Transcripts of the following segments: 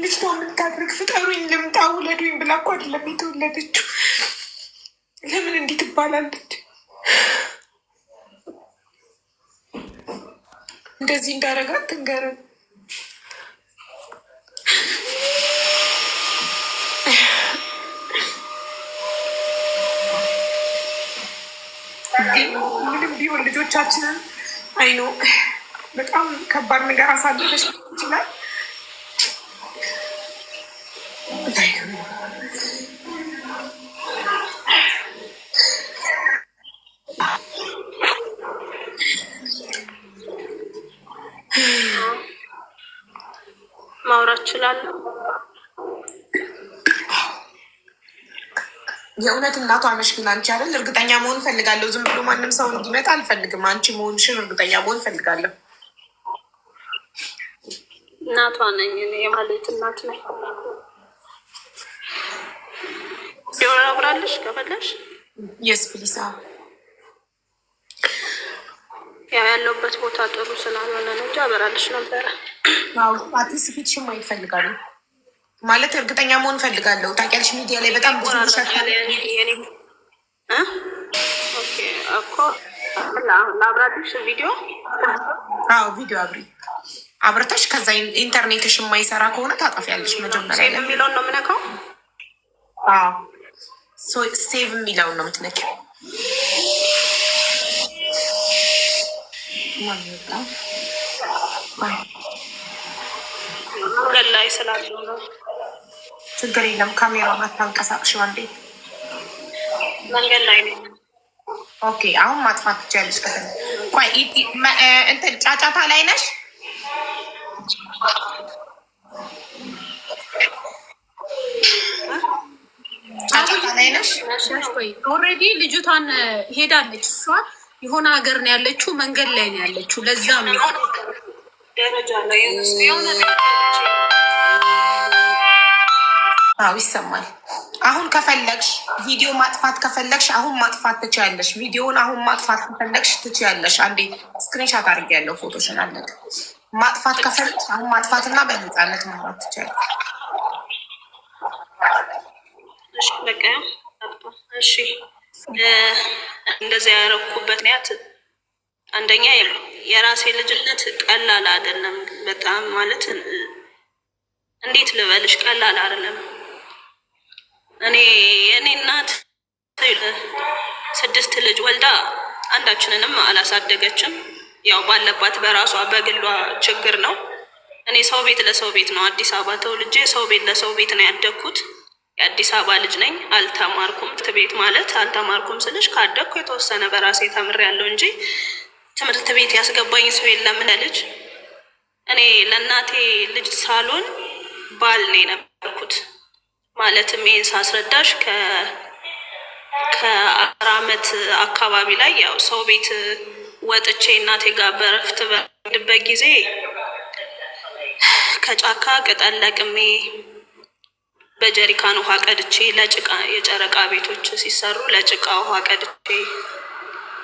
ልጅቷ የምታድርግ ፍጠሩኝ፣ ልምጣ ውለዱኝ ብላ እኮ አይደለም የተወለደችው። ለምን እንዲህ ትባላለች? እንደዚህ እንዳረጋት ትንገረን። ምንም ቢሆን ልጆቻችንን አይኖ በጣም ከባድ ነገር አሳልፈሽ ይችላል። ማውራት እችላለሁ። የእውነት እናቷ ነሽ ግን አንቺ አይደል? እርግጠኛ መሆን ፈልጋለሁ። ዝም ብሎ ማንም ሰው እንዲመጣ አልፈልግም። አንቺ መሆንሽን እርግጠኛ መሆን ፈልጋለሁ። እናቷ ነኝ እኔ፣ የማለት እናት ነኝ። ዶሮ አብራለሽ ከፈለሽ። የስ ፕሊሳ። ያው ያለውበት ቦታ ጥሩ ስላልሆነ ነው እንጂ አበራልሽ ነበረ። አትሊስት ፊትሽን ማየት ፈልጋለሁ ማለት እርግጠኛ መሆን ፈልጋለሁ። ታውቂያለሽ ሚዲያ ላይ በጣም ብዙ እኮ ለአብራልሽ ቪዲዮ። አዎ ቪዲዮ አብርተሽ ከዛ ኢንተርኔትሽ የማይሰራ ከሆነ ታጠፊያለሽ። መጀመሪያ የሚለውን ነው የምነካው። ሴቭ የሚለውን ነው የምትነኪው። መንገድ ላይ ስላሉ ነው። ችግር የለም። ካሜራውን አታንቀሳቅሽው አንዴ። መንገድ ላይ ነው። ኦኬ አሁን ማጥፋት ትችያለሽ። ቆይ እንትን ጫጫታ ላይ ነሽ? ጫጫታ ላይ ነሽ? ኦልሬዲ ልጅቷን ሄዳለች። እሷ የሆነ ሀገር ነው ያለችው፣ መንገድ ላይ ነው ያለችው። ለዛ ነው ደረጃ ላይ ይሰማል። አሁን ከፈለግሽ ቪዲዮ ማጥፋት ከፈለግሽ አሁን ማጥፋት ትችያለሽ። ቪዲዮውን አሁን ማጥፋት ከፈለግሽ ትችያለሽ። አንዴ ስክሪንሻት አድርጌያለሁ ፎቶሽን። አለቀ። ማጥፋት ከፈለግሽ አሁን ማጥፋትና በነፃነት ማውራት ትችያለሽ። በቃ እሺ። እንደዚያ ያደረኩበት ምክንያት አንደኛ የራሴ ልጅነት ቀላል አይደለም። በጣም ማለት እንዴት ልበልሽ፣ ቀላል አይደለም። የእኔ እናት 6 ልጅ ወልዳ አንዳችንንም አላሳደገችም። ያው ባለባት በራሷ በግሏ ችግር ነው። እኔ ሰው ቤት ለሰው ቤት ነው አዲስ አበባ ተወልጄ ሰው ቤት ለሰው ቤት ነው ያደግኩት። የአዲስ አበባ ልጅ ነኝ። አልተማርኩም። ትምህርት ቤት ማለት አልተማርኩም ስልሽ ካደግኩ የተወሰነ በራሴ ተምሬያለሁ እንጂ ትምህርት ቤት ያስገባኝ ሰው የለም። ለልጅ እኔ ለእናቴ ልጅ ሳሎን ባል ነው የነበርኩት። ማለትም ይህን ሳስረዳሽ ከ4 ዓመት አካባቢ ላይ ያው ሰው ቤት ወጥቼ እናቴ ጋር በረፍት በምሄድበት ጊዜ ከጫካ ቅጠል ለቅሜ በጀሪካን ውሃ ቀድቼ ለጭቃ የጨረቃ ቤቶች ሲሰሩ ለጭቃ ውሃ ቀድቼ፣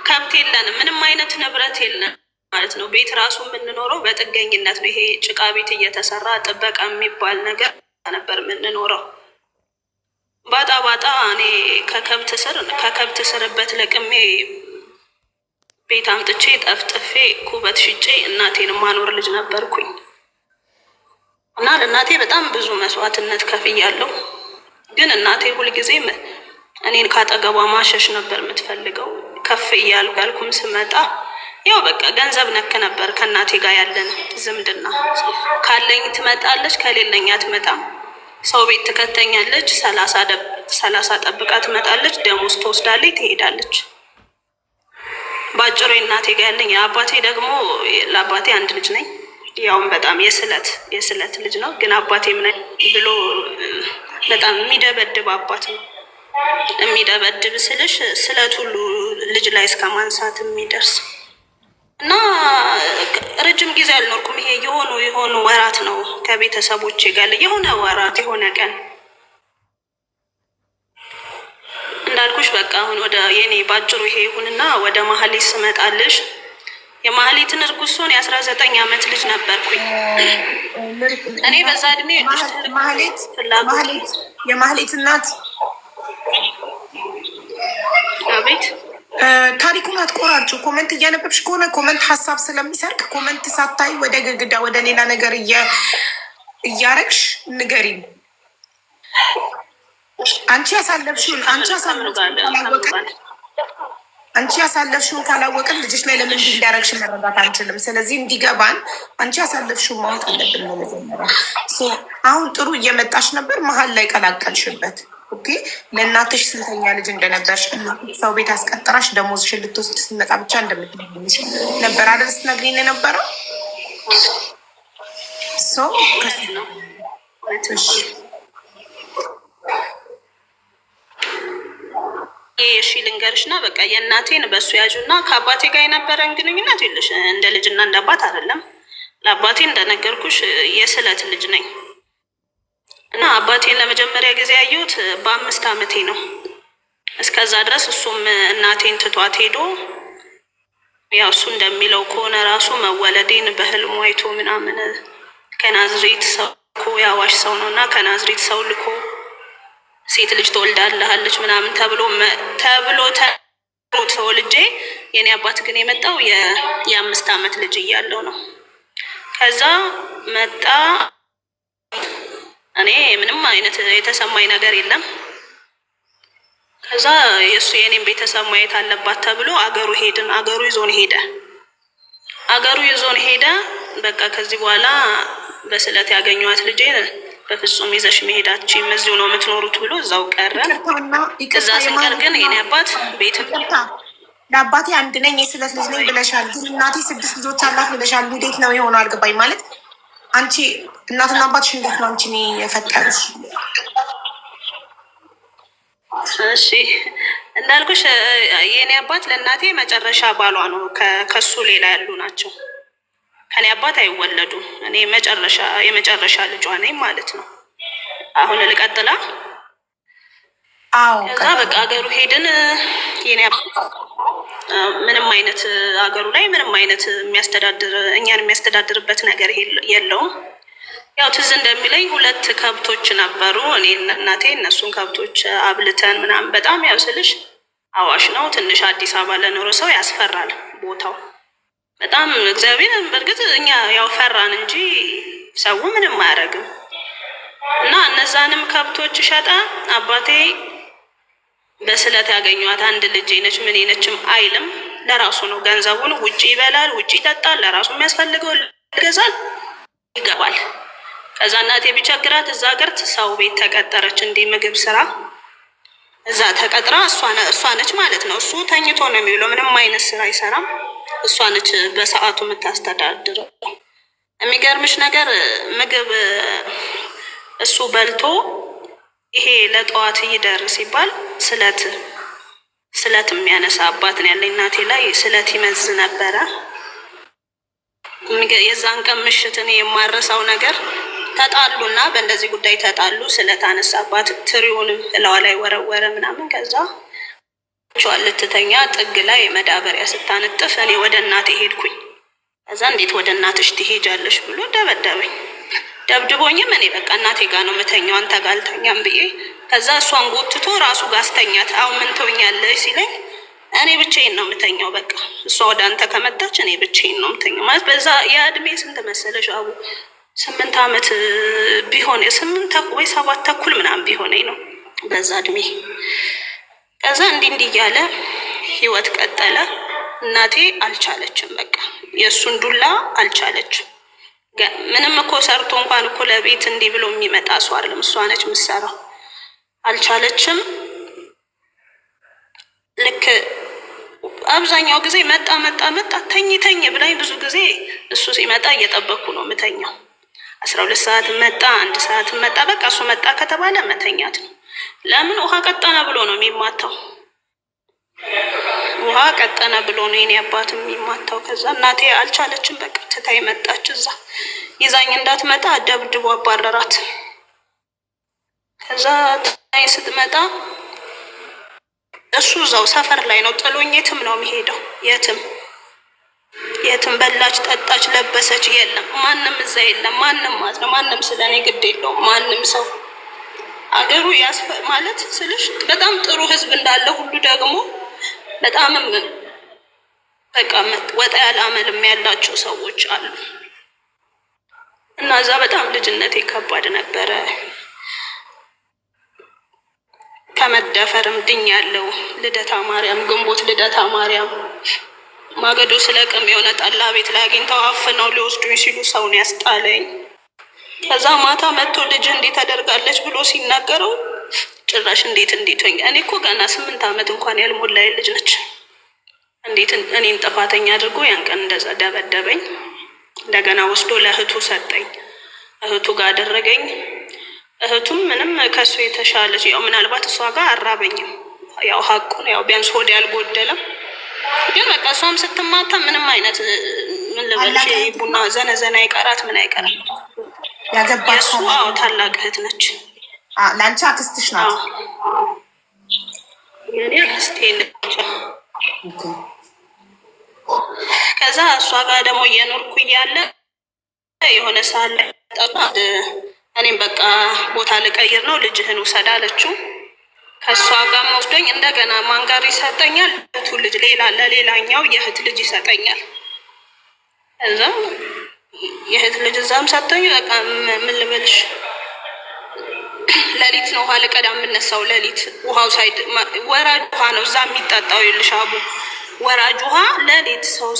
ከብት የለንም፣ ምንም አይነት ንብረት የለን ማለት ነው። ቤት ራሱ የምንኖረው በጥገኝነት ነው። ይሄ ጭቃ ቤት እየተሰራ ጥበቃ የሚባል ነገር ነበር የምንኖረው። ባጣ እኔ ከከብት ስርበት ለቅሜ ቤት አምጥቼ ጠፍጥፌ ኩበት ሽጬ እናቴን ማኖር ልጅ ነበርኩኝ። እና ለእናቴ በጣም ብዙ መስዋዕትነት ከፍያለሁ። ግን እናቴ ሁልጊዜ እኔን ካጠገቧ ማሸሽ ነበር የምትፈልገው። ከፍ እያልኩም ስመጣ ያው በቃ ገንዘብ ነክ ነበር ከእናቴ ጋር ያለን ዝምድና። ካለኝ ትመጣለች፣ ከሌለኝ አትመጣም። ሰው ቤት ትከተኛለች፣ 30 ጠብቃ ትመጣለች፣ ደሞዝ ትወስዳለች፣ ትሄዳለች። በአጭሩ እናቴ ጋር ያለኝ። አባቴ ደግሞ ለአባቴ አንድ ልጅ ነኝ። ያውም በጣም የስለት ልጅ ነው። ግን አባቴ ምን ብሎ በጣም የሚደበድብ አባት ነው። የሚደበድብ ስልሽ ስለት ሁሉ ልጅ ላይ እስከ ማንሳት የሚደርስ እና ረጅም ጊዜ አልኖርኩም። ይሄ የሆኑ ወራት ነው ከቤተሰቦቼ ጋር የሆነ ወራት የሆነ ቀን እንዳልኩሽ በቃ አሁን ወደ የኔ ባጭሩ ይሄ ይሁንና ወደ መሀል ስመጣልሽ የማህሌትን እርጉዝ ስሆን የ19 ዓመት ልጅ ነበርኩኝ እኔ በዛ እድሜ። የማህሌት እናት አቤት ታሪኩን አትቆራርጩ። ኮመንት እያነበብሽ ከሆነ ኮመንት ሀሳብ ስለሚሰርቅ ኮመንት ሳታይ ወደ ግድግዳ ወደ ሌላ ነገር እያረግሽ ንገሪኝ። አንቺ ያሳለፍሽውን ካላወቅን ልጅሽ ላይ ለምን እንዲያረግሽ መረዳት አንችልም። ስለዚህ እንዲገባን አንቺ ያሳለፍሽውን ማወቅ አለብን ነው መጀመሪያ። አሁን ጥሩ እየመጣሽ ነበር፣ መሀል ላይ ቀላቀልሽበት። ኦኬ ለእናትሽ ስንተኛ ልጅ እንደነበርሽ ሰው ቤት አስቀጥራሽ ደሞዝሽን ልትወስድ ስትመጣ ብቻ እንደምትነግሪሽ ነበር አይደል? ስትነግሪኝ የነበረው እሺ ልንገርሽ እና በቃ የእናቴን በእሱ ያዡ እና ከአባቴ ጋር የነበረን ግንኙነት ይልሽ እንደ ልጅና እንደ አባት አይደለም። ለአባቴ እንደነገርኩሽ የስለት ልጅ ነኝ እና አባቴን ለመጀመሪያ ጊዜ ያየሁት በ5 ዓመቴ ነው። እስከዛ ድረስ እሱም እናቴን ትቷት ሄዶ ያው እሱ እንደሚለው ከሆነ ራሱ መወለዴን በህልሙ አይቶ ምናምን ከናዝሬት ሰው እኮ የአዋሽ ሰው ነው እና ከናዝሬት ሰው ልኮ ሴት ልጅ ትወልዳለች ምናምን ተብሎ ተወልጄ የኔ አባት ግን የመጣው የ5 ዓመት ልጅ እያለው ነው። ከዛ መጣ። እኔ ምንም አይነት የተሰማኝ ነገር የለም። ከዛ የእሱ የኔም ቤተሰብ ማየት አለባት ተብሎ አገሩ ሄድን። አገሩ ይዞን ሄደ። በቃ ከዚህ በኋላ በስለት ያገኘኋት ልጄ በፍጹም ይዘሽ መሄዳችን እዚሁ ነው የምትኖሩት ብሎ እዛው ቀረ። እዛ ስንቀር ግን የኔ አባት ቤት ለአባቴ አንድ ነኝ የስለት ልጅ ነኝ ብለሻል። ግን እናቴ 6 ልጆች አላት ብለሻል። እንዴት ነው የሆነው? አልገባኝ። ማለት አንቺ እናትና አባትሽ እንዴት ነው አንቺን የፈጠሩሽ? እሺ እንዳልኩሽ የኔ አባት ለእናቴ መጨረሻ ባሏ ነው። ከሱ ሌላ ያሉ ናቸው። ከኔ አባት አይወለዱም። እኔ የመጨረሻ ልጇ ነኝ ማለት ነው። አሁን ልቀጥላ። ከዛ በቃ አገሩ ሄድን። የኔ ምንም አይነት አገሩ ላይ ምንም አይነት እኛን የሚያስተዳድርበት ነገር የለውም። ያው ትዝ እንደሚለኝ 2 ከብቶች ነበሩ እኔ እናቴ። እነሱን ከብቶች አብልተን ምናምን በጣም ያው ስልሽ አዋሽ ነው ትንሽ አዲስ አበባ ለኖረ ሰው ያስፈራል ቦታው በጣም። እግዚአብሔር በእርግጥ እኛ ያው ፈራን እንጂ ሰው ምንም አያደርግም። እና እነዛንም ከብቶች ሸጠ። አባቴ በስለት ያገኘኋት አንድ ልጄ ነች ምን ነችም አይልም። ለራሱ ነው ገንዘቡን ውጭ ይበላል፣ ውጭ ይጠጣል፣ ለራሱ የሚያስፈልገው ይገዛል፣ ይገባል። ከዛ እናቴ ቢቸግራት እዛ ሀገር ሰው ቤት ተቀጠረች። እንዲህ ምግብ ስራ እዛ ተቀጥራ እሷ ነች ማለት ነው። እሱ ተኝቶ ነው የሚውለው፣ ምንም አይነት ስራ አይሰራም። እሷ ነች በሰዓቱ የምታስተዳድረው። የሚገርምሽ ነገር ምግብ እሱ በልቶ ይሄ ለጠዋት ይደር ሲባል ስለት የሚያነሳ አባት ነው ያለኝ። እናቴ ላይ ስለት ይመዝ ነበረ። የዛን ቀን ምሽት እኔ የማረሳው ነገር ተጣሉና በእንደዚህ ጉዳይ ተጣሉ። ስለት አነሳባት፣ ትሪውንም እላዋ ላይ ወረወረ ምናምን። ከዛ ልትተኛ ጥግ ላይ መዳበሪያ ስታነጥፍ እኔ ወደ እናቴ ሄድኩኝ። ከዛ እንዴት ወደ እናትሽ ትሄጃለሽ ብሎ ደበደበኝ። ደብድቦኝም እኔ በቃ እናቴ ጋር ነው የምተኛው አንተ ጋር አልተኛም ብዬ ከዛ እሷን ጎትቶ ራሱ ጋር አስተኛት። አሁን ምን ትሆኛለሽ ሲለኝ እኔ ብቻዬን ነው የምተኛው። በቃ እሷ ወደ አንተ ከመጣች እኔ ብቻዬን ነው የምተኛው። ማለት በዛ የእድሜ ስንት መሰለሽ አቡ 8 ዓመት ቢሆን 8 ወይ 7 ተኩል ምናምን ቢሆነኝ ነው በዛ እድሜ። ከዛ እንዲህ እያለ ህይወት ቀጠለ። እናቴ አልቻለችም። በቃ የእሱን ዱላ አልቻለችም። ምንም እኮ ሰርቶ እንኳን እኮ ለቤት እንዲህ ብሎ የሚመጣ ሰው አይደለም። እሷ ነች የምትሰራው። አልቻለችም። ልክ አብዛኛው ጊዜ መጣ ተኝ ብላኝ ብዙ ጊዜ እሱ ሲመጣ እየጠበቅኩ ነው የምተኛው። 12 ሰዓት መጣ፣ 1 ሰዓት መጣ። በቃ እሱ መጣ ከተባለ መተኛት ነው። ለምን ውሃ ቀጠነ ብሎ ነው የሚማታው። ውሃ ቀጠነ ብሎ ነው የኔ አባት የሚማታው። ከዛ እናቴ አልቻለችም። በቃ ትታይ መጣች። እዛ ይዛኝ እንዳትመጣ ደብድቦ አባረራት። ከዛ ታይ ስትመጣ እሱ እዛው ሰፈር ላይ ነው ጥሎኝ፣ የትም ነው የሚሄደው የትም። የትም በላች ጠጣች ለበሰች የለም ማንም እዛ የለም። ማንም ማለት ነው ማንም ስለኔ ግድ የለውም ማንም ሰው አገሩ ማለት ስልሽ በጣም ጥሩ ህዝብ እንዳለ ሁሉ ደግሞ በጣምም በቃ ወጣ ያለ አመልም ያላቸው ሰዎች አሉ። እና እዛ በጣም ልጅነቴ ከባድ ነበረ። ከመደፈርም ድኛለሁ። ልደታ ማርያም ግንቦት ልደታ ማርያም ማገዶ ስለቅም የሆነ ጠላ ቤት ላይ አግኝተው አፍነው ሊወስዱኝ ሲሉ ሰውን ያስጣለኝ። ከዛ ማታ መጥቶ ልጅ እንዲህ ተደርጋለች ብሎ ሲናገረው ጭራሽ እንዴት ሆኝ። እኔ እኮ ገና 8 ዓመት እንኳን ያልሞላኝ ልጅ ነች። እንዴት እኔን ጥፋተኛ አድርጎ ያን ቀን እንደዛ ደበደበኝ። እንደገና ወስዶ ለእህቱ ሰጠኝ። እህቱ ጋር አደረገኝ። እህቱም ምንም ከሱ የተሻለች ያው ምናልባት እሷ ጋር አራበኝም ያው ሀቁን ያው ቢያንስ ሆድ ያልጎደለም ግን በቃ እሷም ስትማታ ምንም አይነት ምን ልበልሽ ቡና ዘነዘና አይቀራት ምን አይቀራት። ያገባች አዎ ታላቅ እህት ነች። ለአንቺ አክስትሽ ናት? የኔ አክስቴ ነች። ከዛ እሷ ጋር ደግሞ እየኖርኩ እያለ የሆነ ሰዓት ላይ ጠፋ። እኔም በቃ ቦታ ልቀይር ነው ልጅህን ውሰድ አለችው። ከእሷ ጋር ወስዶኝ እንደገና ማን ጋር ይሰጠኛል? እህቱ ልጅ ለሌላኛው የእህት ልጅ ይሰጠኛል። እዛ የእህት ልጅ እዛም ሰጠኝ። በቃ ምን ልበልሽ ሌሊት ነው ውሃ ልቀዳ የምነሳው። ሌሊት ውሃው ወራጅ ውሃ ነው እዛ የሚጠጣው። ይልሽ አቡ ወራጅ ውሃ ሌሊት ሰው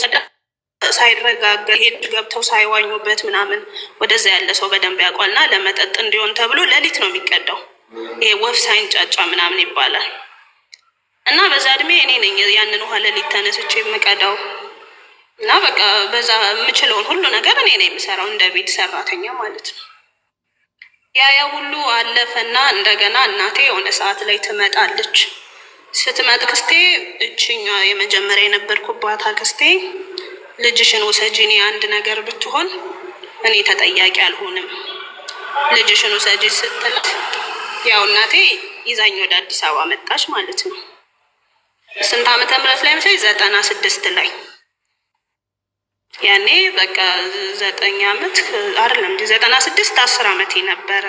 ሳይረጋጋ ሄድ ገብተው ሳይዋኙበት ምናምን ወደዛ ያለ ሰው በደንብ ያውቋልና ለመጠጥ እንዲሆን ተብሎ ሌሊት ነው የሚቀዳው። ይሄ ወፍ ሳይንጫጫ ምናምን ይባላል። እና በዛ እድሜ እኔ ነኝ ያንን ውሃ ሌሊት ተነስቼ የምቀዳው። እና በቃ በዛ የምችለውን ሁሉ ነገር እኔ ነኝ የምሰራው እንደ ቤት ሰራተኛ ማለት ነው። ያ ሁሉ አለፈና እንደገና እናቴ የሆነ ሰዓት ላይ ትመጣለች። ስትመጥ ክስቴ እችኛ የመጀመሪያ የነበርኩባት አክስቴ ልጅሽን ውሰጂ፣ እኔ አንድ ነገር ብትሆን እኔ ተጠያቂ አልሆንም፣ ልጅሽን ውሰጂ ስትላት ያው እናቴ ይዛኝ ወደ አዲስ አበባ መጣች ማለት ነው። ስንት ዓመተ ምህረት ላይ መሰለኝ 96 ላይ ያኔ በቃ 9 ዓመት አይደለም 96 10 ዓመቴ ነበረ።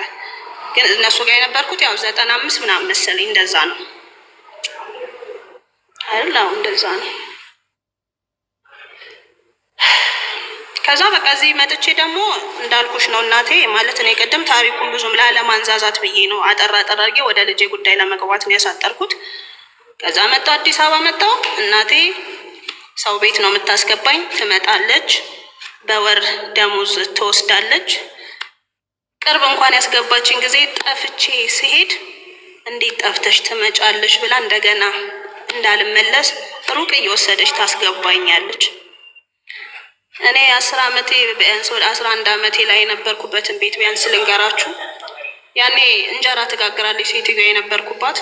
ግን እነሱ ጋር የነበርኩት ያው 95 ምናምን መሰለኝ እንደዛ ነው አይደል? እንደዛ ነው። ከዛ በቃ እዚህ መጥቼ ደግሞ እንዳልኩሽ ነው እናቴ ማለት እኔ ቅድም ታሪኩን ብዙም ላለማንዛዛት ብዬ ነው አጠራ አድርጌ ወደ ልጄ ጉዳይ ለመግባት ነው ያሳጠርኩት። ከዛ መጣሁ አዲስ አበባ መጣሁ። እናቴ ሰው ቤት ነው የምታስገባኝ። ትመጣለች፣ በወር ደሞዝ ትወስዳለች። ቅርብ እንኳን ያስገባችን ጊዜ ጠፍቼ ሲሄድ እንዴት ጠፍተሽ ትመጫለሽ ብላ እንደገና እንዳልመለስ ሩቅ እየወሰደች ታስገባኛለች። እኔ 10 ዓመቴ ቢያንስ ወደ 11 ዓመቴ ላይ የነበርኩበትን ቤት ቢያንስ ልንገራችሁ። ያኔ እንጀራ ትጋግራለች ሴትዮ የነበርኩባት።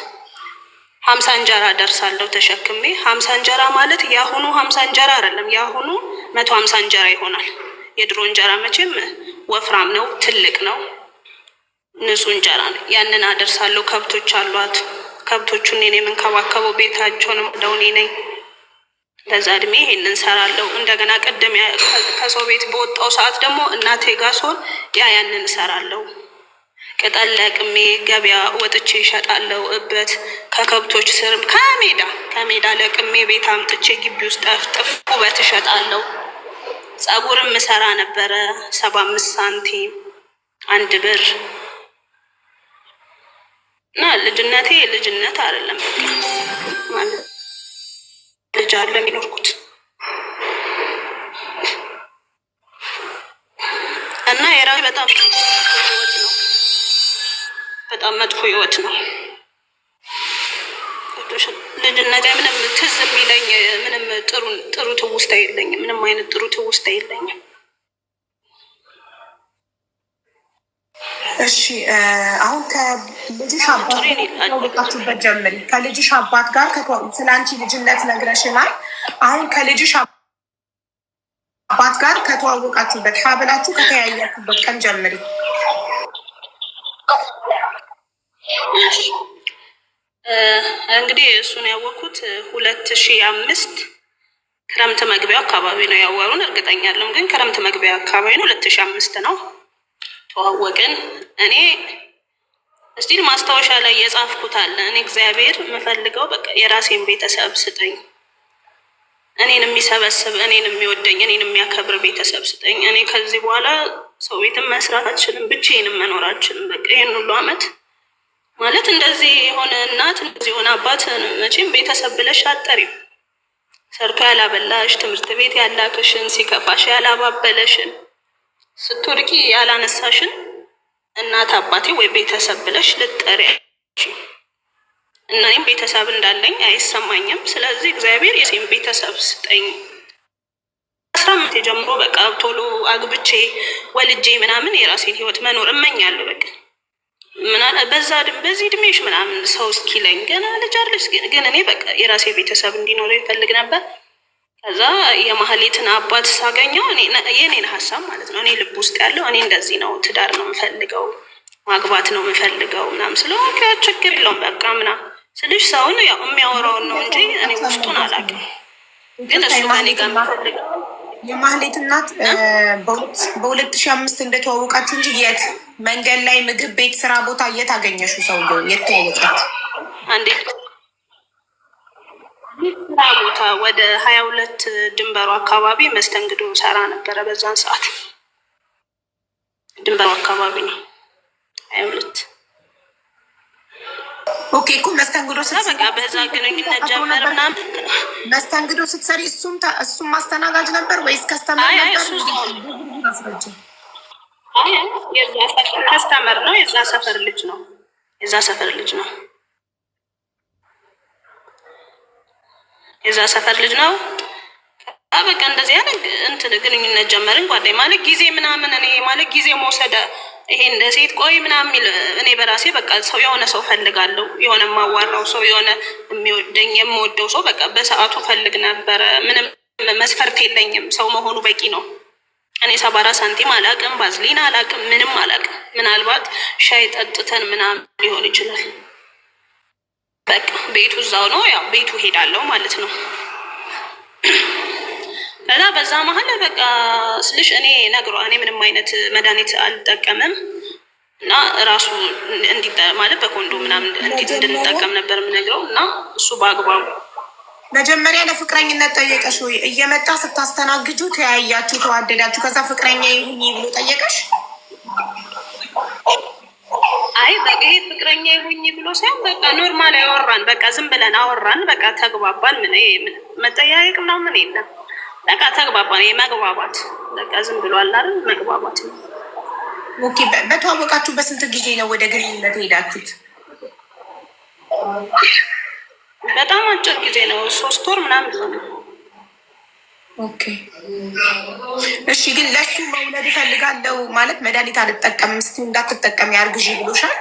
50 እንጀራ ደርሳለሁ ተሸክሜ። 50 እንጀራ ማለት የአሁኑ 50 እንጀራ አይደለም፣ የአሁኑ 150 እንጀራ ይሆናል። የድሮ እንጀራ መቼም ወፍራም ነው፣ ትልቅ ነው፣ ንጹህ እንጀራ ነው። ያንን አደርሳለሁ። ከብቶች አሏት። ከብቶቹን እኔ የምንከባከበው ቤታቸውንም ደውኔ ነኝ። በዛ እድሜ ይሄንን ሰራለሁ። እንደገና ቀደም ከሰው ቤት በወጣው ሰዓት ደግሞ እናቴ ጋር ስሆን ያንን ሰራለሁ። ቅጠል ለቅሜ ገበያ ወጥቼ እሸጣለሁ። እበት ከከብቶች ስር ከሜዳ ለቅሜ ቤት አምጥቼ ግቢ ውስጥ ጠፍጥፍ ውበት እሸጣለሁ። ፀጉርም ምሰራ ነበረ። 75 ሳንቲም 1 ብር እና ልጅነቴ ልጅነት አይደለም ማለት ልጅ አለ የሚኖርኩት እና የራሴ በጣም ህይወት ነው። በጣም መጥፎ ህይወት ነው። ልጅነቴ ምንም ትዝ የሚለኝ ምንም ጥሩ ትውስታ የለኝም። ምንም አይነት ጥሩ ትውስታ የለኝም። እሺ አሁን ከልጅሽ አባት ጀምሪ። ከልጅሽ አባት ጋር ስለ አንቺ ልጅነት ነግረሽናል። አሁን ከልጅሽ አባት ጋር ከተዋወቃችሁበት ሀብላችሁ ከተያያችሁበት ቀን ጀምሪ። እንግዲህ እሱን ያወቅኩት 2005 ክረምት መግቢያው አካባቢ ነው ያወሩን። እርግጠኛ አይደለም ግን ክረምት መግቢያ አካባቢ ነው። 2005 ነው ተዋወቅን። እኔ እስቲል ማስታወሻ ላይ የጻፍኩት አለ። እኔ እግዚአብሔር የምፈልገው በቃ የራሴን ቤተሰብ ስጠኝ፣ እኔን የሚሰበስብ፣ እኔን የሚወደኝ፣ እኔን የሚያከብር ቤተሰብ ስጠኝ። እኔ ከዚህ በኋላ ሰው ቤትም መስራት አልችልም፣ ብቻዬንም መኖር አልችልም። በቃ ይህን ሁሉ አመት ማለት እንደዚህ የሆነ እናት እንደዚህ የሆነ አባት መቼም ቤተሰብ ብለሽ አጠሪም ሰርቶ ያላበላሽ፣ ትምህርት ቤት ያላክሽን፣ ሲከፋሽ ያላባበለሽን፣ ስትወድቂ ያላነሳሽን እናት አባቴ ወይ ቤተሰብ ብለሽ ልጠሪያች እና እኔም ቤተሰብ እንዳለኝ አይሰማኝም። ስለዚህ እግዚአብሔር የሴም ቤተሰብ ስጠኝ። 15 ጀምሮ በቃ ቶሎ አግብቼ ወልጄ ምናምን የራሴን ህይወት መኖር እመኛለሁ። በቃ ምናለ በዚህ እድሜሽ ምናምን ሰው እስኪለኝ ገና ልጅ አለሽ፣ ግን እኔ በቃ የራሴ ቤተሰብ እንዲኖረው ይፈልግ ነበር። ከዛ የማህሌትን አባት ሳገኘው የኔን ሀሳብ ማለት ነው እኔ ልብ ውስጥ ያለው እኔ እንደዚህ ነው፣ ትዳር ነው የምፈልገው፣ ማግባት ነው የምፈልገው ምናምን ስለሆነ ችግር የለውም በቃ ምናምን ስልሽ ሰውን ያው የሚያወራውን ነው እንጂ እኔ ውስጡን አላውቅም። ግን እሱ ከኔ ጋር የምፈልገው የማህሌት እናት በ2005 እንደተዋወቃችሁ እንጂ የት መንገድ ላይ ምግብ ቤት ስራ ቦታ የት አገኘሽው? ሰውዬው የት ተዋወቃችሁ? አንዴ ስራ ቦታ ወደ 22 ድንበሩ አካባቢ መስተንግዶ ሰራ ነበረ። በዛን ሰዓት ድንበሩ አካባቢ ነው 22። ኦኬ እኮ መስተንግዶ በቃ በዛ ግንኙነት ጀመር ምናምን። መስተንግዶ ስትሰሪ እሱም ማስተናጋጅ ነበር ወይስ ከስተመር ነበር? ከስተመር ነው። የዛ ሰፈር ልጅ ነው። የዛ ሰፈር ልጅ ነው። በቃ እንደዚህ ያለ እንትን ግንኙነት ጀመርን። ጓደኛ ማለት ጊዜ ምናምን እኔ ማለት ጊዜ መውሰደ ይሄ እንደ ሴት ቆይ ምናምን የሚል እኔ በራሴ በቃ ሰው የሆነ ሰው ፈልጋለሁ፣ የሆነ የማዋራው ሰው፣ የሆነ የሚወደኝ የምወደው ሰው በቃ በሰዓቱ ፈልግ ነበረ። ምንም መስፈርት የለኝም፣ ሰው መሆኑ በቂ ነው። እኔ 74 ሳንቲም አላቅም፣ ባዝሊን አላቅም፣ ምንም አላቅም። ምናልባት ሻይ ጠጥተን ምናምን ሊሆን ይችላል። በቃ ቤቱ እዛው ነው፣ ያው ቤቱ ሄዳለሁ ማለት ነው። ከዛ በዛ መሀል በቃ ስልሽ እኔ እኔ ምንም አይነት መድኃኒት አልጠቀምም እና ራሱ ማለት በኮንዶ ምናምን እንድንጠቀም ነበር የምነግረው እና እሱ በአግባቡ መጀመሪያ ለፍቅረኝነት ጠየቀሽ ወይ? እየመጣ ስታስተናግጁ ተያያችሁ፣ ተዋደዳችሁ፣ ከዛ ፍቅረኛ ይሁኝ ብሎ ጠየቀሽ? አይ በቃ ይሄ ፍቅረኛ ይሁኝ ብሎ ሳይሆን በቃ ኖርማል ያወራን፣ በቃ ዝም ብለን አወራን፣ በቃ ተግባባን። ምን መጠያየቅ ምናምን የለም። በቃ ተግባባን። የመግባባት በቃ ዝም ብሎ አይደል መግባባት ነው። ኦኬ በተዋወቃችሁ በስንት ጊዜ ነው ወደ ግንኙነት ሄዳችሁት? በጣም አጭር ጊዜ ነው፣ 3 ወር ምናምን ነው። ኦኬ እሺ። ግን ለሱ መውለድ እፈልጋለሁ ማለት መድኃኒት አልጠቀምም እስኪ እንዳትጠቀም ያርግዥ ብሎሻል?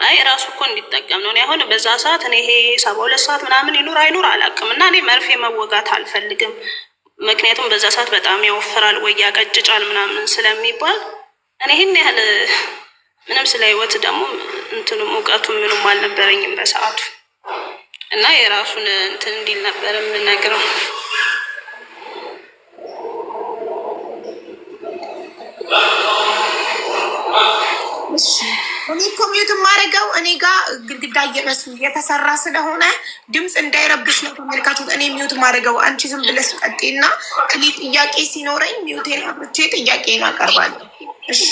አይ ራሱ እኮ እንዲጠቀም ነው። አሁን በዛ ሰዓት እኔ ይሄ 72 ሰዓት ምናምን ይኑር አይኑር አላውቅም እና እኔ መርፌ መወጋት አልፈልግም። ምክንያቱም በዛ ሰዓት በጣም ያወፍራል ወይ ያቀጭጫል ምናምን ስለሚባል እኔ ይህን ያህል ምንም ስለ ህይወት ደግሞ እንትንም እውቀቱም ምንም አልነበረኝም በሰዓቱ እና የራሱን እንትን እንዲል ነበር የምነግረው። እኔ ኮሚዩት የማደርገው እኔ ጋር ግድግዳ እየነሱ እየተሰራ ስለሆነ ድምፅ እንዳይረብሽ ነው ተመልካቹ። እኔ ሚዩት ማድረገው አንቺ ዝም ብለሽ ቀጤና እኔ ጥያቄ ሲኖረኝ ሚዩቴን አብርቼ ጥያቄን አቀርባለሁ። እሺ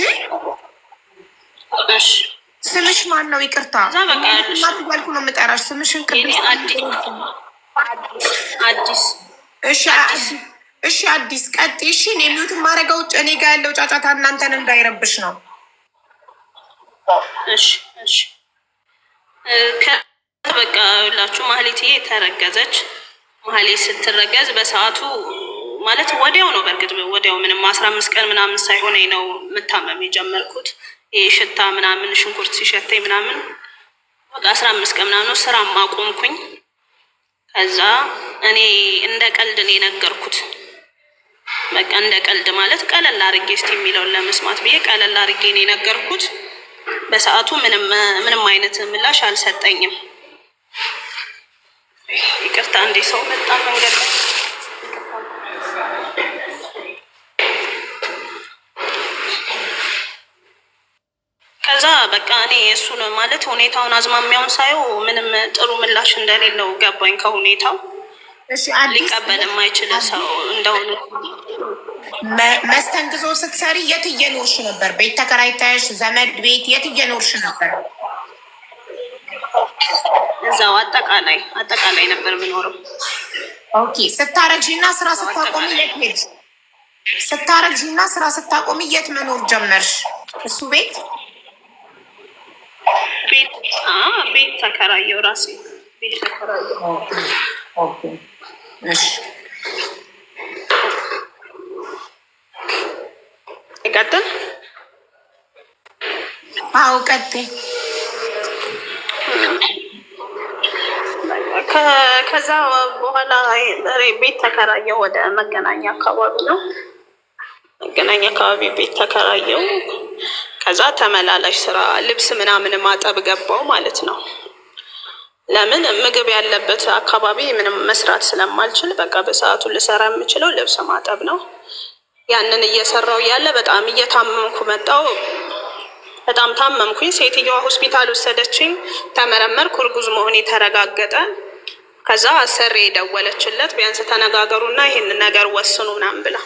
ስምሽ ማን ነው? ይቅርታ ማትባልኩ ነው የምጠራሽ። ስምሽን ቅድስ አዲስ። እሺ አዲስ ቀጤ። እሺ እኔ ሚዩት ማድረገው እኔ ጋር ያለው ጫጫታ እናንተን እንዳይረብሽ ነው። እሺ በቃ ሁላችሁ ማህሌትዬ ተረገዘች። ማህሌት ስትረገዝ በሰዓቱ ማለት ወዲያው ነው። በእርግጥ ወዲያው ምንም 15 ቀን ምናምን ሳይሆነኝ ነው መታመም የጀመርኩት። ይሄ ሽታ ምናምን ሽንኩርት ሲሸተኝ ምናምን በቃ 15 ቀን ምናምን ስራ ማቆምኩኝ። ከዛ እኔ እንደ ቀልድ ነው የነገርኩት። በቃ እንደ ቀልድ ማለት ቀለል አድርጌ እስቲ የሚለውን ለመስማት ብዬ ቀለል አድርጌ ነው የነገርኩት። በሰዓቱ ምንም አይነት ምላሽ አልሰጠኝም። ይቅርታ እንዴ ሰው መጣ መንገድ ላይ። ከዛ በቃ እኔ እሱን ማለት ሁኔታውን አዝማሚያውን ሳየው ምንም ጥሩ ምላሽ እንደሌለው ገባኝ ከሁኔታው። ሊቀበል የማይችል ሰው እንደሆነ። መስተንግዞ ስትሰሪ የት እየኖርሽ ነበር? ቤት ተከራይተሽ ዘመድ ቤት የት እየኖርሽ ነበር? እዛው አጠቃላይ ነበር የምኖረው። ኦኬ። ስታረግዢና ስራ ስታቆሚ የት ሄድሽ? ስታረግዢና ስራ ስታቆሚ የት መኖር ጀመርሽ? እሱ ቤት ቤት ተከራየው ራሴ ቤት ተከራየው። ኦኬ እሺ ይቀጥል። አዎ ቀጥይ። ከዛ በኋላ ቤት ተከራየው ወደ መገናኛ አካባቢ ነው። መገናኛ አካባቢ ቤት ተከራየው። ከዛ ተመላላሽ ስራ ልብስ ምናምን ማጠብ ገባው ማለት ነው። ለምን ምግብ ያለበት አካባቢ ምንም መስራት ስለማልችል በቃ በሰዓቱ ልሰራ የምችለው ልብስ ማጠብ ነው። ያንን እየሰራው ያለ በጣም እየታመምኩ መጣው። በጣም ታመምኩኝ። ሴትዮዋ ሆስፒታል ወሰደችኝ። ተመረመርኩ። እርጉዝ መሆኔ ተረጋገጠ። ከዛ አሰሬ ደወለችለት፣ ቢያንስ ተነጋገሩና ይሄንን ነገር ወስኑ ምናምን ብላ።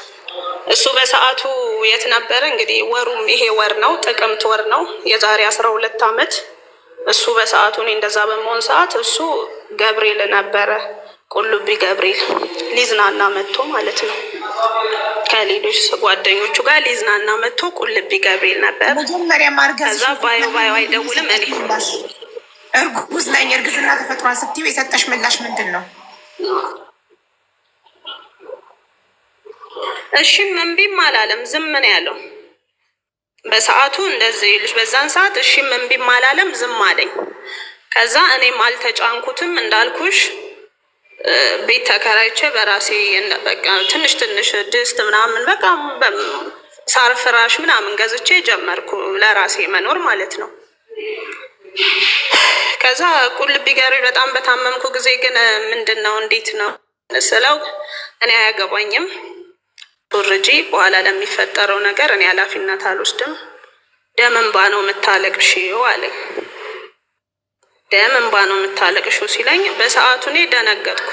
እሱ በሰዓቱ የት ነበረ እንግዲህ ወሩም ይሄ ወር ነው፣ ጥቅምት ወር ነው የዛሬ 12 ዓመት። እሱ በሰዓቱ እኔ እንደዛ በመሆን ሰዓት እሱ ገብርኤል ነበረ፣ ቁልቢ ገብርኤል ሊዝናና መጥቶ ማለት ነው። ከሌሎች ጓደኞቹ ጋር ሊዝናና መጥቶ ቁልቢ ገብርኤል ነበር። መጀመሪያ ማርገዝ ከዛ ባዮ አይደውልም። እኔ እርጉዝ ነኝ እርግዝና ተፈጥሯል ስትይው የሰጠሽ ምላሽ ምንድን ነው? እሺም እምቢም አላለም፣ ዝም ነው ያለው። በሰዓቱ እንደዚህ ልጅ በዛን ሰዓት እሺም እምቢም አላለም፣ ዝም አለኝ። ከዛ እኔም አልተጫንኩትም እንዳልኩሽ ቤት ተከራይቼ በራሴ በቃ ትንሽ ድስት ምናምን በቃ ሳር ፍራሽ ምናምን ገዝቼ ጀመርኩ ለራሴ መኖር ማለት ነው። ከዛ ቁልቢ ገብርኤል በጣም በታመምኩ ጊዜ ግን ምንድን ነው እንዴት ነው ስለው እኔ አያገባኝም ቶርጂ በኋላ ለሚፈጠረው ነገር እኔ ኃላፊነት አልወስድም። ደም እንባ ነው የምታለቅሽው አለኝ። ደም እንባ ነው የምታለቅሽው ሲለኝ በሰዓቱ እኔ ደነገጥኩ።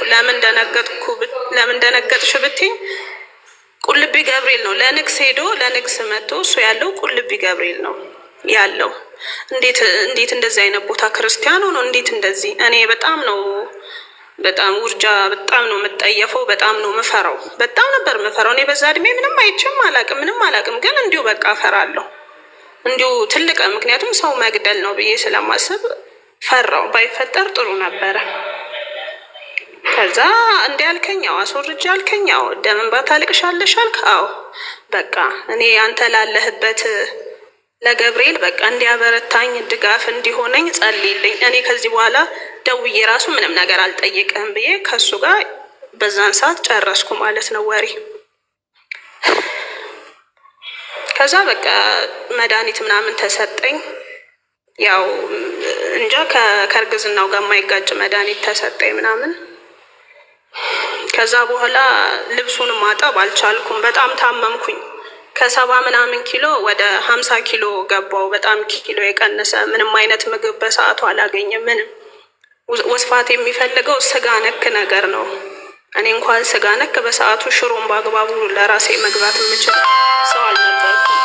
ለምን ደነገጥሽ ብትኝ ቁልቢ ገብርኤል ነው ለንግስ ሄዶ ለንግስ መጥቶ እሱ ያለው ቁልቢ ገብርኤል ነው ያለው። እንዴት እንደዚህ አይነት ቦታ ክርስቲያኑ ነው እንዴት እንደዚህ? እኔ በጣም ውርጃ በጣም ነው የምጠየፈው። በጣም ነው ምፈራው። በጣም ነበር ምፈራው። እኔ በዛ እድሜ ምንም አይቼም አላቅም፣ ምንም አላቅም። ግን እንዲሁ በቃ ፈራለሁ እንዲሁ ትልቅ ምክንያቱም ሰው መግደል ነው ብዬ ስለማስብ ፈራው። ባይፈጠር ጥሩ ነበረ። ከዛ እንዲ ያልከኛው አስወርጅ ያልከኛው ደም እንባ ታለቅሻለሽ አልክ። አዎ በቃ እኔ አንተ ላለህበት ለገብርኤል በቃ እንዲያበረታኝ ድጋፍ እንዲሆነኝ ጸልይልኝ። እኔ ከዚህ በኋላ ደውዬ ራሱ ምንም ነገር አልጠይቅህም ብዬ ከሱ ጋር በዛን ሰዓት ጨረስኩ ማለት ነው ወሬ። ከዛ በቃ መድኃኒት ምናምን ተሰጠኝ። ያው እንጃ ከእርግዝናው ጋር የማይጋጭ መድኃኒት ተሰጠኝ ምናምን። ከዛ በኋላ ልብሱን ማጠብ አልቻልኩም። በጣም ታመምኩኝ። ከ70 ምናምን ኪሎ ወደ 50 ኪሎ ገባው። በጣም ኪሎ የቀነሰ ምንም አይነት ምግብ በሰዓቱ አላገኘም። ምንም ወስፋት የሚፈልገው ስጋ ነክ ነገር ነው። እኔ እንኳን ስጋ ነክ በሰዓቱ ሽሮን በአግባቡ ለራሴ መግባት የምችል ሰው አልነበርኩም።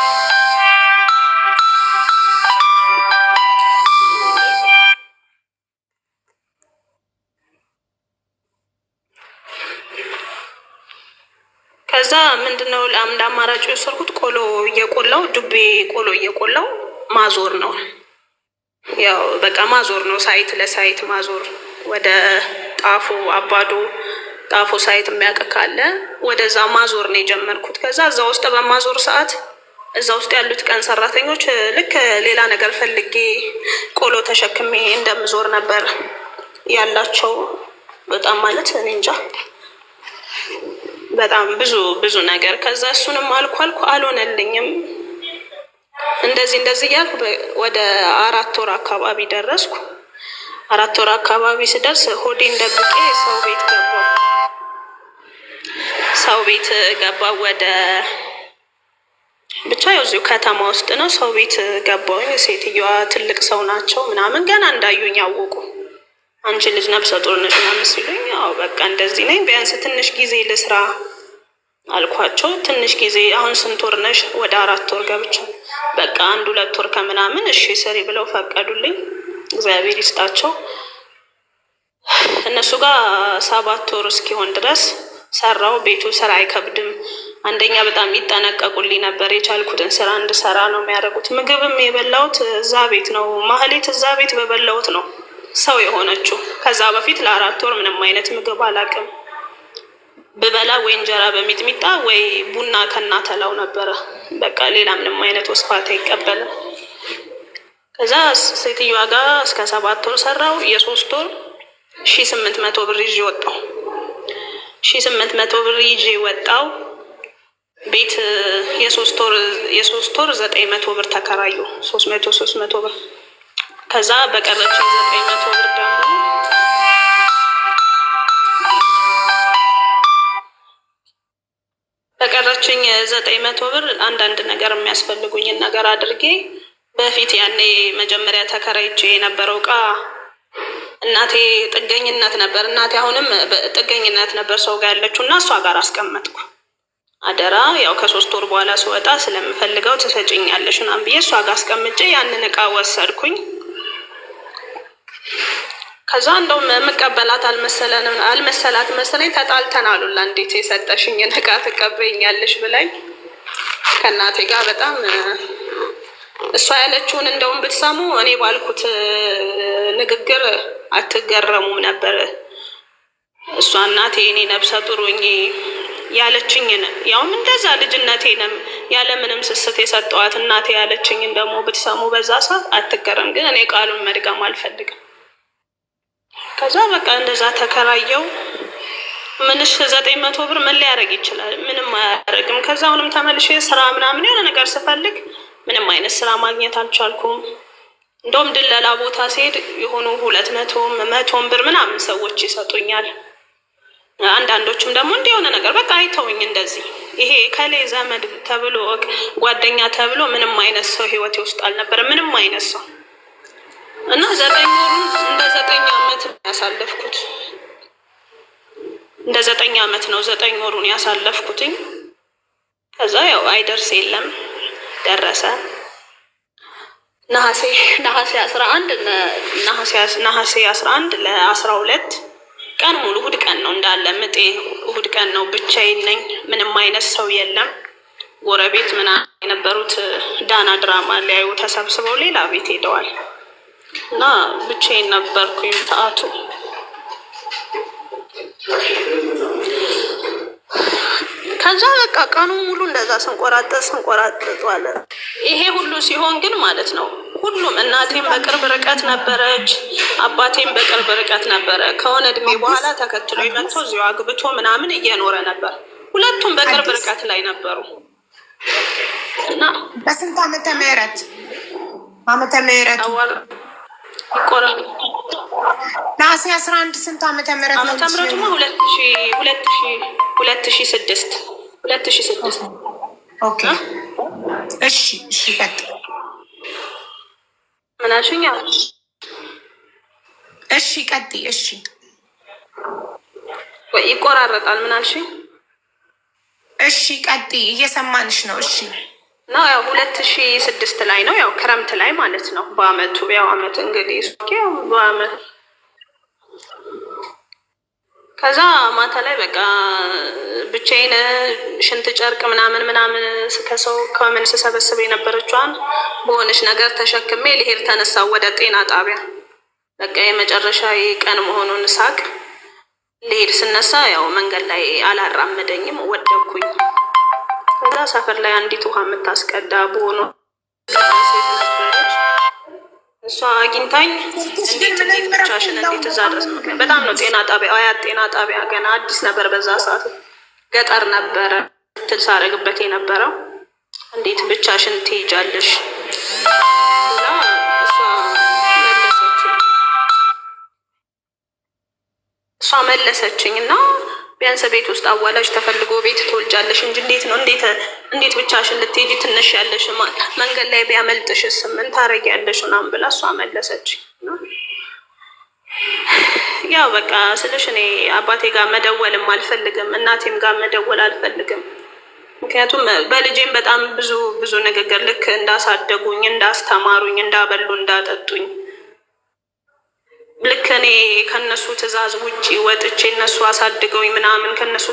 ከዛ ምንድነው ለአምድ አማራጭ የወሰድኩት ቆሎ እየቆላው ዱቤ ቆሎ እየቆላው ማዞር ነው። ያው በቃ ማዞር ነው፣ ሳይት ለሳይት ማዞር። ወደ ጣፎ አባዶ ጣፎ ሳይት የሚያውቅ ካለ ወደዛ ማዞር ነው የጀመርኩት። ከዛ እዛ ውስጥ በማዞር ሰዓት እዛ ውስጥ ያሉት ቀን ሰራተኞች ልክ ሌላ ነገር ፈልጌ ቆሎ ተሸክሜ እንደምዞር ነበር ያላቸው። በጣም ማለት እኔ እንጃ በጣም ብዙ ነገር። ከዛ እሱንም አልኩ አልሆነልኝም። እንደዚህ እያልኩ ወደ 4 ወር አካባቢ ደረስኩ። 4 ወር አካባቢ ስደርስ ሆዴን ደብቄ ሰው ቤት ገባው። ወደ ብቻ ያው እዚሁ ከተማ ውስጥ ነው። ሰው ቤት ገባሁኝ። ሴትዮዋ ትልቅ ሰው ናቸው ምናምን ገና እንዳዩኝ ያወቁ። አንቺ ልጅ ነፍሰ ጡር ነሽ ምናምን ሲሉኝ ያው በቃ እንደዚህ ነኝ፣ ቢያንስ ትንሽ ጊዜ ልስራ አልኳቸው። ትንሽ ጊዜ አሁን ስንት ወር ነሽ? ወደ 4 ወር ገብቻለሁ። በቃ 1-2 ወር ከምናምን እሺ ስሪ ብለው ፈቀዱልኝ። እግዚአብሔር ይስጣቸው። እነሱ ጋር 7 ወር እስኪሆን ድረስ ሰራው። ቤቱ ስራ አይከብድም። አንደኛ በጣም ይጠነቀቁልኝ ነበር። የቻልኩትን ስራ እንድሰራ ነው የሚያደርጉት። ምግብም የበላሁት እዛ ቤት ነው። ማህሌት እዛ ቤት በበላሁት ነው ሰው የሆነችው። ከዛ በፊት ለ4 ወር ምንም አይነት ምግብ አላውቅም። ብበላ ወይ እንጀራ በሚጥሚጣ ወይ ቡና ከናተላው ነበረ። በቃ ሌላ ምንም አይነት ወስፋት አይቀበልም። ከዛ ሴትዮዋ ጋር እስከ 7 ወር ሰራው። የ3 ወር 1800 ብር ይዤ ወጣው። 1800 ብር ይዤ ወጣው። ቤት የ3 ወር 900 ብር ተከራዩ። 300 ብር። ከዛ በቀረችኝ 900 ብር ደግሞ በቀረችኝ 900 ብር አንዳንድ ነገር የሚያስፈልጉኝን ነገር አድርጌ በፊት ያኔ መጀመሪያ ተከራይቼ የነበረው እቃ እናቴ ጥገኝነት ነበር። እናቴ አሁንም ጥገኝነት ነበር ሰው ጋር ያለችው እና እሷ ጋር አስቀመጥኩ። አደራ ያው ከ3 ወር በኋላ ስወጣ ስለምፈልገው ትሰጭኛለሽ ምናምን ብዬ እሷ ጋር አስቀምጬ ያንን እቃ ወሰድኩኝ። ከዛ እንደውም የምቀበላት አልመሰላት መሰለኝ። ተጣልተን አሉላ እንዴት የሰጠሽኝን እቃ ትቀበይኛለሽ ብላኝ ከእናቴ ጋር በጣም እሷ ያለችውን እንደውም ብትሰሙ እኔ ባልኩት ንግግር አትገረሙም ነበር። እሷ እናቴ እኔ ነብሰ ጡር ሆኜ ያለችኝን ያውም እንደዛ ልጅነቴንም ያለምንም ስስት የሰጠዋት እናቴ ያለችኝን ደግሞ ብትሰሙ በዛ ሰዓት አትገረም። ግን እኔ ቃሉን መድገም አልፈልግም። ከዛ በቃ እንደዛ ተከራየው። ምንሽ 900 ብር ምን ሊያደርግ ይችላል? ምንም አያደርግም። ከዛ አሁንም ተመልሼ ስራ ምናምን የሆነ ነገር ስፈልግ ምንም አይነት ስራ ማግኘት አልቻልኩም። እንደውም ድለላ ቦታ ሲሄድ የሆኑ 200 ብር ምናምን ሰዎች ይሰጡኛል። አንዳንዶቹም ደግሞ እንዲህ የሆነ ነገር በቃ አይተውኝ እንደዚህ ይሄ ከሌ ዘመድ ተብሎ ጓደኛ ተብሎ ምንም አይነት ሰው ህይወቴ ውስጥ አልነበረ። ምንም አይነት ሰው እና 9 ወሩን እንደ 9 ዓመት ያሳለፍኩት። እንደ 9 ዓመት ነው 9 ወሩን ያሳለፍኩትኝ። ከዛ ያው አይደርስ የለም ደረሰ። ነሐሴ 11 ለ12 ቀን ሙሉ እሑድ ቀን ነው እንዳለ ምጤ እሑድ ቀን ነው። ብቻዬን ነኝ። ምንም አይነት ሰው የለም። ጎረቤት ምናምን የነበሩት ዳና ድራማ ሊያዩ ተሰብስበው ሌላ ቤት ሄደዋል እና ብቻዬን ነበርኩኝ ሰዓቱ። ከዛ በቃ ቀኑ ሙሉ እንደዛ ስንቆራጠጥ ዋለ። ይሄ ሁሉ ሲሆን ግን ማለት ነው ሁሉም እናቴም በቅርብ ርቀት ነበረች፣ አባቴም በቅርብ ርቀት ነበረ። ከሆነ እድሜ በኋላ ተከትሎ መጥቶ እዚሁ አግብቶ ምናምን እየኖረ ነበር። ሁለቱም በቅርብ ርቀት ላይ ነበሩ እና በስንት ዓመተ ምህረት ይቆራል ነሐሴ 11 ስንት ዓመተ ምህረት ነው? 2006 ኦኬ። እሺ ቀጥል። ምን አልሽኝ? እሺ ቀጥይ። እሺ ወይ ይቆራረጣል። ምን አልሽኝ? እሺ ቀጥይ፣ እየሰማንሽ ነው። እሺ ነው ያው 2006 ላይ ነው ያው ክረምት ላይ ማለት ነው። በአመቱ ያው አመት እንግዲህ ያው በአመት ከዛ ማታ ላይ በቃ ብቻዬን ሽንት ጨርቅ ምናምን ከሰው ከምን ስሰበስብ የነበረችዋን በሆነች ነገር ተሸክሜ ልሄድ ተነሳው ወደ ጤና ጣቢያ። በቃ የመጨረሻ ቀን መሆኑን ሳቅ ልሄድ ስነሳ ያው መንገድ ላይ አላራመደኝም፣ ወደኩኝ። ከዛ ሰፈር ላይ አንዲት ውሃ የምታስቀዳ በሆነ እሷ አግኝታኝ እንዴት ብቻሽን እንዴት እዛ ድረስ ነው? በጣም ነው ጤና ጣቢያ አያት ጤና ጣቢያ ገና አዲስ ነበር፣ በዛ ሰዓት ገጠር ነበረ ትል ሳረግበት የነበረው። እንዴት ብቻሽን ትሄጃለሽ ብላ እሷ መለሰች። እሷ መለሰችኝ እና ቢያንስ ቤት ውስጥ አዋላጅ ተፈልጎ ቤት ትወልጃለሽ እንጂ እንዴት ነው እንዴት ብቻሽን ልትሄጂ ትንሽ ያለሽ መንገድ ላይ ቢያመልጥሽስ ምን ታረጊያለሽ ምናምን ብላ እሷ መለሰችኝ። ያው በቃ ስልሽ እኔ አባቴ ጋር መደወልም አልፈልግም፣ እናቴም ጋር መደወል አልፈልግም። ምክንያቱም በልጄም በጣም ብዙ ንግግር ልክ እንዳሳደጉኝ፣ እንዳስተማሩኝ፣ እንዳበሉ፣ እንዳጠጡኝ ልክ እኔ ከነሱ ትዕዛዝ ውጪ ወጥቼ እነሱ አሳድገውኝ ምናምን ከነሱ